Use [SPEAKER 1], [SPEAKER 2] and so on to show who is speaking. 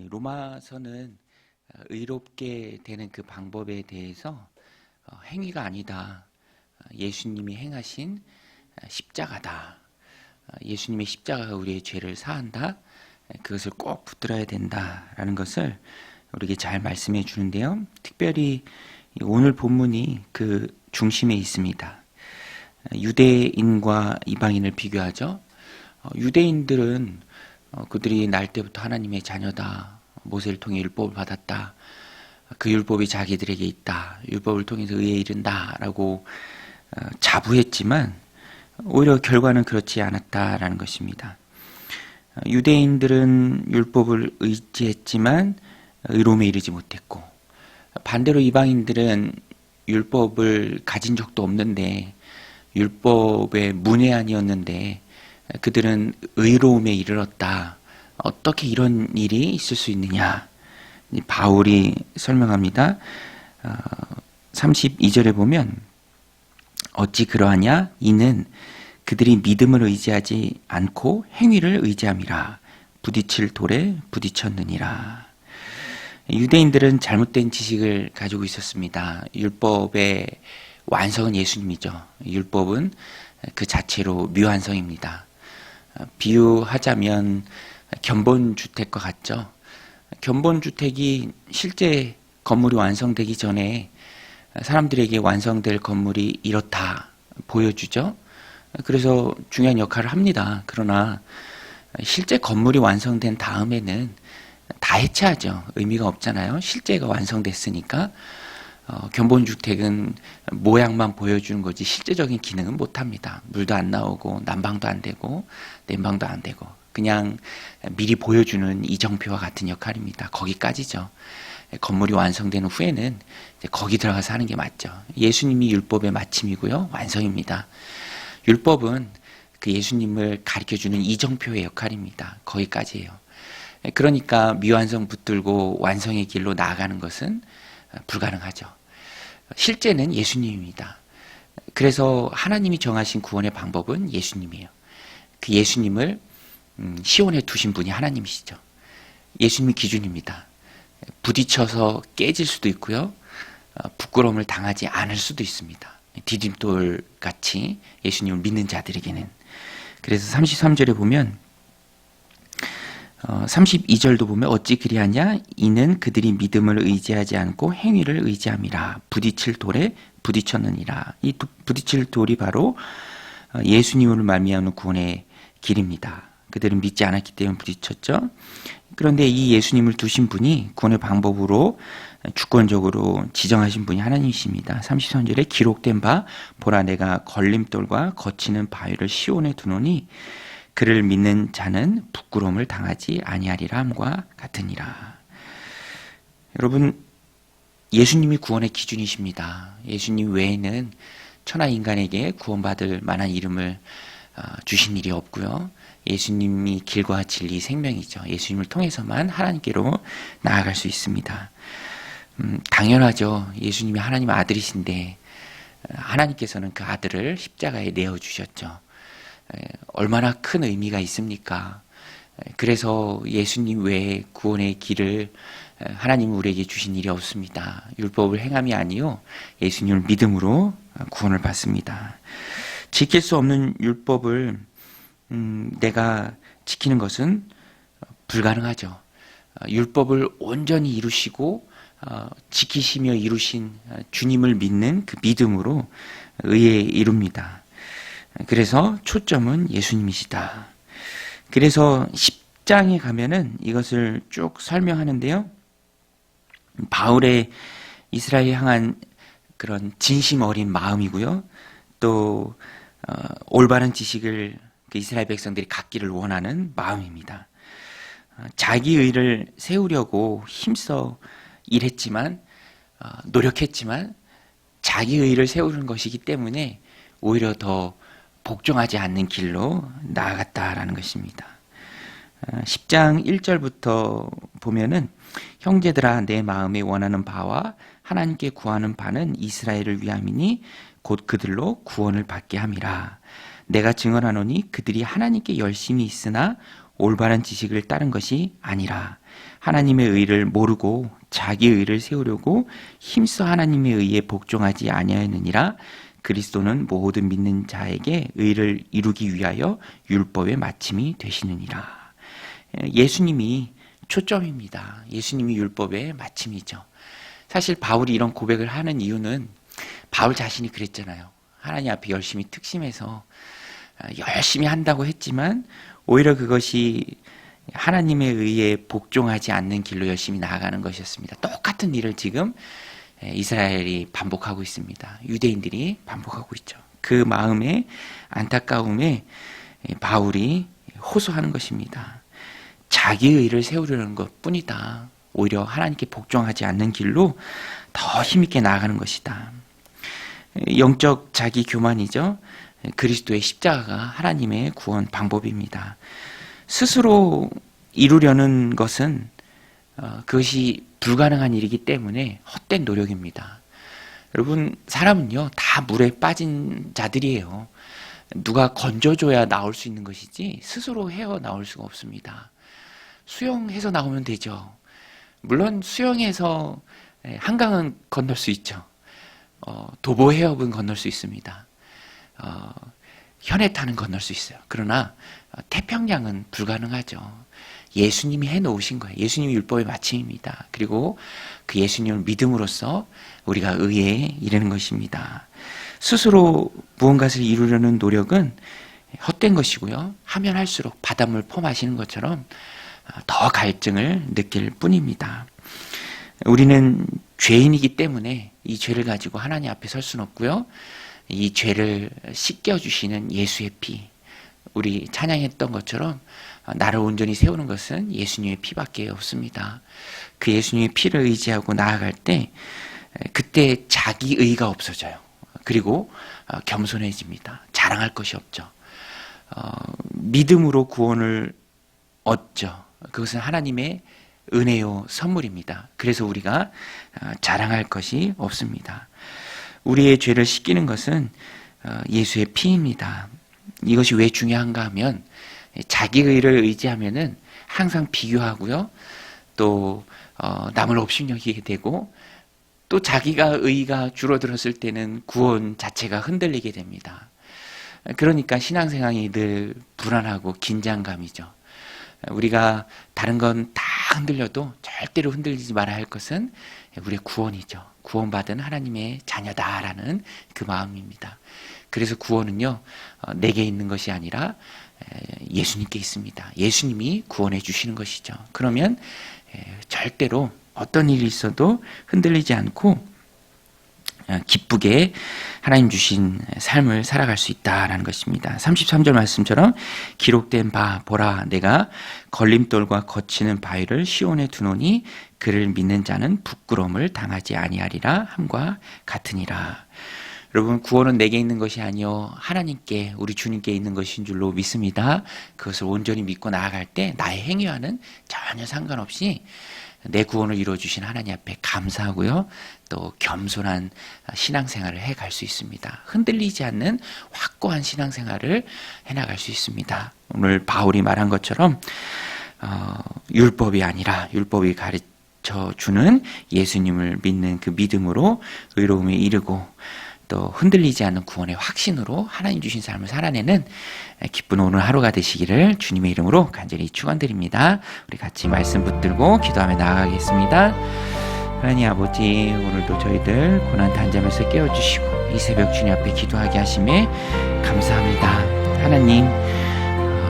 [SPEAKER 1] 로마서는 의롭게 되는 그 방법에 대해서 행위가 아니다. 예수님이 행하신 십자가다. 예수님의 십자가가 우리의 죄를 사한다. 그것을 꼭 붙들어야 된다라는 것을 우리에게 잘 말씀해 주는데요. 특별히 오늘 본문이 그 중심에 있습니다. 유대인과 이방인을 비교하죠. 유대인들은 그들이 날 때부터 하나님의 자녀다. 모세를 통해 율법을 받았다. 그 율법이 자기들에게 있다. 율법을 통해서 의에 이른다. 라고 자부했지만 오히려 결과는 그렇지 않았다라는 것입니다. 유대인들은 율법을 의지했지만 의로움에 이르지 못했고, 반대로 이방인들은 율법을 가진 적도 없는데 율법의 문외한이었는데 그들은 의로움에 이르렀다. 어떻게 이런 일이 있을 수 있느냐? 바울이 설명합니다. 32절에 보면 어찌 그러하냐? 이는 그들이 믿음을 의지하지 않고 행위를 의지함이라. 부딪힐 돌에 부딪혔느니라. 유대인들은 잘못된 지식을 가지고 있었습니다. 율법의 완성은 예수님이죠. 율법은 그 자체로 미완성입니다. 비유하자면 견본주택과 같죠. 견본주택이 실제 건물이 완성되기 전에 사람들에게 완성될 건물이 이렇다 보여주죠. 그래서 중요한 역할을 합니다. 그러나 실제 건물이 완성된 다음에는 다 해체하죠. 의미가 없잖아요. 실제가 완성됐으니까. 견본주택은 모양만 보여주는 거지 실제적인 기능은 못합니다. 물도 안 나오고 난방도 안 되고 냉방도 안 되고 그냥 미리 보여주는 이정표와 같은 역할입니다. 거기까지죠. 건물이 완성된 후에는 이제 거기 들어가서 하는 게 맞죠. 예수님이 율법의 마침이고요. 완성입니다. 율법은 그 예수님을 가르쳐주는 이정표의 역할입니다. 거기까지예요. 그러니까 미완성 붙들고 완성의 길로 나아가는 것은 불가능하죠. 실제는 예수님입니다. 그래서 하나님이 정하신 구원의 방법은 예수님이에요. 그 예수님을 시온에 두신 분이 하나님이시죠. 예수님이 기준입니다. 부딪혀서 깨질 수도 있고요. 부끄러움을 당하지 않을 수도 있습니다. 디딤돌 같이 예수님을 믿는 자들에게는. 그래서 33절에 보면 32절도 보면 어찌 그리하냐 이는 그들이 믿음을 의지하지 않고 행위를 의지함이라. 부딪힐 돌에 부딪혔느니라. 이 부딪힐 돌이 바로 예수님으로 말미암는 구원의 길입니다. 그들은 믿지 않았기 때문에 부딪혔죠. 그런데 이 예수님을 두신 분이 구원의 방법으로 주권적으로 지정하신 분이 하나님이십니다. 33절에 기록된 바 보라 내가 걸림돌과 거치는 바위를 시온에 두노니 그를 믿는 자는 부끄러움을 당하지 아니하리라 함과 같으니라. 여러분, 예수님이 구원의 기준이십니다. 예수님 외에는 천하 인간에게 구원받을 만한 이름을 주신 일이 없고요. 예수님이 길과 진리 생명이죠. 예수님을 통해서만 하나님께로 나아갈 수 있습니다. 당연하죠. 예수님이 하나님의 아들이신데 하나님께서는 그 아들을 십자가에 내어주셨죠. 얼마나 큰 의미가 있습니까? 그래서 예수님 외에 구원의 길을 하나님은 우리에게 주신 일이 없습니다. 율법을 행함이 아니요 예수님을 믿음으로 구원을 받습니다. 지킬 수 없는 율법을 내가 지키는 것은 불가능하죠. 율법을 온전히 이루시고 지키시며 이루신 주님을 믿는 그 믿음으로 의에 이룹니다. 그래서 초점은 예수님이시다. 그래서 10장에 가면은 이것을 쭉 설명하는데요. 바울의 이스라엘에 향한 그런 진심 어린 마음이고요. 또 올바른 지식을 이스라엘 백성들이 갖기를 원하는 마음입니다. 자기 의를 세우려고 힘써 일했지만 노력했지만 자기 의를 세우는 것이기 때문에 오히려 더 복종하지 않는 길로 나아갔다라는 것입니다. 10장 1절부터 보면은 형제들아 내 마음에 원하는 바와 하나님께 구하는 바는 이스라엘을 위함이니 곧 그들로 구원을 받게 함이라. 내가 증언하노니 그들이 하나님께 열심히 있으나 올바른 지식을 따른 것이 아니라 하나님의 의를 모르고 자기 의를 세우려고 힘써 하나님의 의에 복종하지 아니하였느니라. 그리스도는 모든 믿는 자에게 의를 이루기 위하여 율법의 마침이 되시느니라. 예수님이 초점입니다. 예수님이 율법의 마침이죠. 사실 바울이 이런 고백을 하는 이유는 바울 자신이 그랬잖아요. 하나님 앞에 열심히 특심해서 열심히 한다고 했지만 오히려 그것이 하나님의 의에 복종하지 않는 길로 열심히 나아가는 것이었습니다. 똑같은 일을 지금 이스라엘이 반복하고 있습니다. 유대인들이 반복하고 있죠. 그 마음의 안타까움에 바울이 호소하는 것입니다. 자기 의를 세우려는 것뿐이다. 오히려 하나님께 복종하지 않는 길로 더 힘있게 나아가는 것이다. 영적 자기 교만이죠. 그리스도의 십자가가 하나님의 구원 방법입니다. 스스로 이루려는 것은 그것이 불가능한 일이기 때문에 헛된 노력입니다. 여러분, 사람은요 다 물에 빠진 자들이에요. 누가 건져줘야 나올 수 있는 것이지 스스로 헤어 나올 수가 없습니다. 수영해서 나오면 되죠. 물론 수영해서 한강은 건널 수 있죠. 도보 해협은 건널 수 있습니다. 현해탄은 건널 수 있어요. 그러나 태평양은 불가능하죠. 예수님이 해놓으신 거예요. 예수님이 율법의 마침입니다. 그리고 그 예수님을 믿음으로써 우리가 의에 이르는 것입니다. 스스로 무언가를 이루려는 노력은 헛된 것이고요. 하면 할수록 바닷물 퍼마시는 것처럼 더 갈증을 느낄 뿐입니다. 우리는 죄인이기 때문에 이 죄를 가지고 하나님 앞에 설 수는 없고요. 이 죄를 씻겨주시는 예수의 피, 우리 찬양했던 것처럼 나를 온전히 세우는 것은 예수님의 피밖에 없습니다. 그 예수님의 피를 의지하고 나아갈 때 그때 자기 의가 없어져요. 그리고 겸손해집니다. 자랑할 것이 없죠. 믿음으로 구원을 얻죠. 그것은 하나님의 은혜요 선물입니다. 그래서 우리가 자랑할 것이 없습니다. 우리의 죄를 씻기는 것은 예수의 피입니다. 이것이 왜 중요한가 하면 자기 의를 의지하면은 항상 비교하고요. 또 남을 업신여기게 되고 또 자기가 의가 줄어들었을 때는 구원 자체가 흔들리게 됩니다. 그러니까 신앙생활이 늘 불안하고 긴장감이죠. 우리가 다른 건 다 흔들려도 절대로 흔들리지 말아야 할 것은 우리의 구원이죠. 구원받은 하나님의 자녀다라는 그 마음입니다. 그래서 구원은요, 내게 있는 것이 아니라 예수님께 있습니다. 예수님이 구원해 주시는 것이죠. 그러면 절대로 어떤 일이 있어도 흔들리지 않고 기쁘게 하나님 주신 삶을 살아갈 수 있다라는 것입니다. 33절 말씀처럼 기록된 바 보라 내가 걸림돌과 거치는 바위를 시온에 두노니 그를 믿는 자는 부끄러움을 당하지 아니하리라 함과 같으니라. 여러분, 구원은 내게 있는 것이 아니요 하나님께 우리 주님께 있는 것인 줄로 믿습니다. 그것을 온전히 믿고 나아갈 때 나의 행위와는 전혀 상관없이 내 구원을 이루어주신 하나님 앞에 감사하고요. 또 겸손한 신앙생활을 해갈 수 있습니다. 흔들리지 않는 확고한 신앙생활을 해나갈 수 있습니다. 오늘 바울이 말한 것처럼 율법이 아니라 율법이 가르쳐주는 예수님을 믿는 그 믿음으로 의로움에 이르고 또 흔들리지 않는 구원의 확신으로 하나님 주신 삶을 살아내는 기쁜 오늘 하루가 되시기를 주님의 이름으로 간절히 축원드립니다. 우리 같이 말씀 붙들고 기도하며 나아가겠습니다. 하나님 아버지, 오늘도 저희들 고난 단잠에서 깨워주시고 이 새벽 주님 앞에 기도하게 하심에 감사합니다. 하나님,